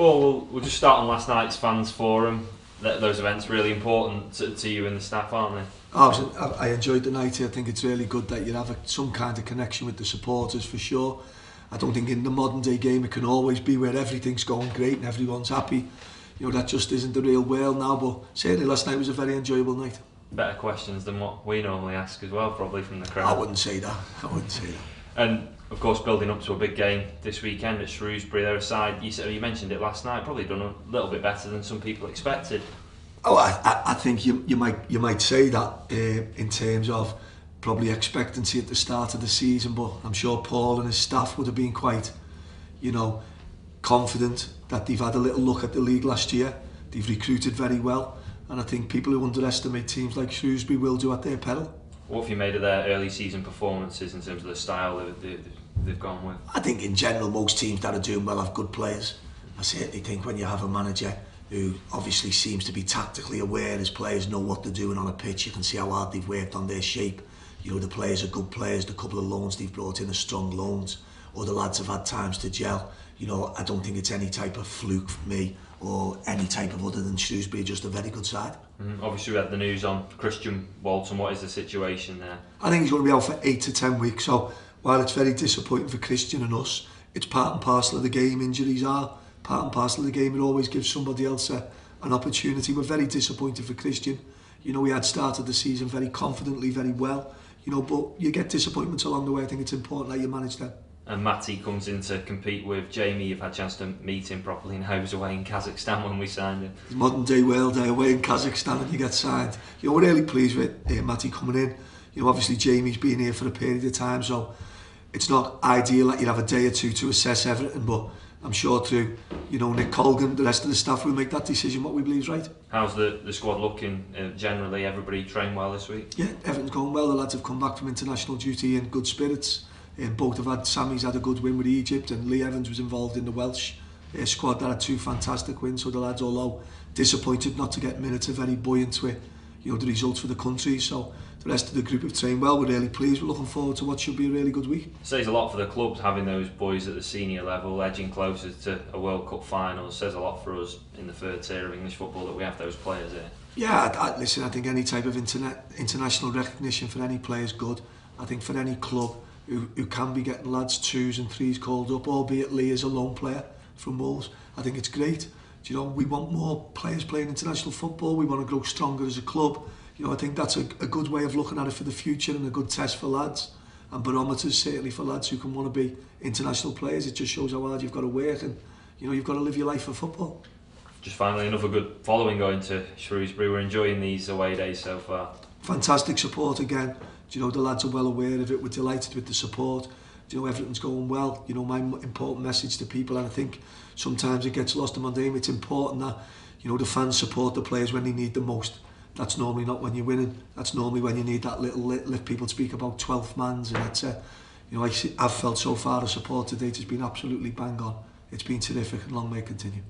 Paul, we'll just start on last night's fans forum. Those events really important to you and the staff, aren't they? I enjoyed the night. I think it's really good that you have some kind of connection with the supporters for sure. I don't think in the modern day game it can always be where everything's going great and everyone's happy. You know, that just isn't the real world now, but certainly last night was a very enjoyable night. Better questions than what we normally ask as well, probably from the crowd. I wouldn't say that. And of course, building up to a big game this weekend at Shrewsbury, they're a side, you mentioned it last night, probably done a little bit better than some people expected. Oh, I think you might say that in terms of probably expectancy at the start of the season, but I'm sure Paul and his staff would have been quite, confident that they've had a little look at the league last year. They've recruited very well, and I think people who underestimate teams like Shrewsbury will do at their peril. What have you made of their early season performances in terms of the style they've gone with? I think in general most teams that are doing well have good players. I certainly think when you have a manager who obviously seems to be tactically aware, his players know what they're doing on a pitch, you can see how hard they've worked on their shape. You know, the players are good players, the couple of loans they've brought in are strong loans, or the lads have had times to gel. You know, I don't think it's any type of fluke for me or any type of other than Shrewsbury, just a very good side. Obviously we had the news on Christian Walton. What is the situation there? I think he's going to be out for 8 to 10 weeks, so while it's very disappointing for Christian and us, it's part and parcel of the game. Injuries are part and parcel of the game. It always gives somebody else an opportunity. We're very disappointed for Christian. You know, we had started the season very confidently, very well, but you get disappointments along the way. I think it's important that you manage them. And Matty comes in to compete with Jamie. You've had a chance to meet him properly, and he was away in Kazakhstan when we signed him. Modern day world, away in Kazakhstan and you get signed. We're really pleased with Matty coming in. Obviously Jamie's been here for a period of time, so it's not ideal that you'd have a day or two to assess everything, but I'm sure through, Nick Colgan, the rest of the staff will make that decision what we believe is right. How's the squad looking generally? Everybody trained well this week? Yeah, everything's going well. The lads have come back from international duty in good spirits. Both have had, Sammy's had a good win with Egypt, and Lee Evans was involved in the Welsh squad that had 2 fantastic wins. So the lads, although disappointed not to get minutes, are very buoyant with the results for the country. So the rest of the group have trained well. We're really pleased. We're looking forward to what should be a really good week. It says a lot for the clubs having those boys at the senior level, edging closer to a World Cup final. It says a lot for us in the third tier of English football that we have those players here. Yeah, listen, I think any type of international recognition for any player is good. I think for any club who can be getting lads 2s and 3s called up, albeit Lee is a lone player from Wolves, I think it's great. We want more players playing international football. We want to grow stronger as a club. I think that's a good way of looking at it for the future and a good test for lads and barometers certainly for lads who can want to be international players. It just shows how hard you've got to work and you've got to live your life for football. Just finally, another good following going to Shrewsbury. We're enjoying these away days so far. Fantastic support again. The lads are well aware of it. We're delighted with the support. Everything's going well. My important message to people, and I think sometimes it gets lost in my name, it's important that the fans support the players when they need the most. That's normally not when you're winning. That's normally when you need that little lift. People speak about 12th mans, and it's I've felt so far the support to date has been absolutely bang on. It's been terrific, and long may it continue.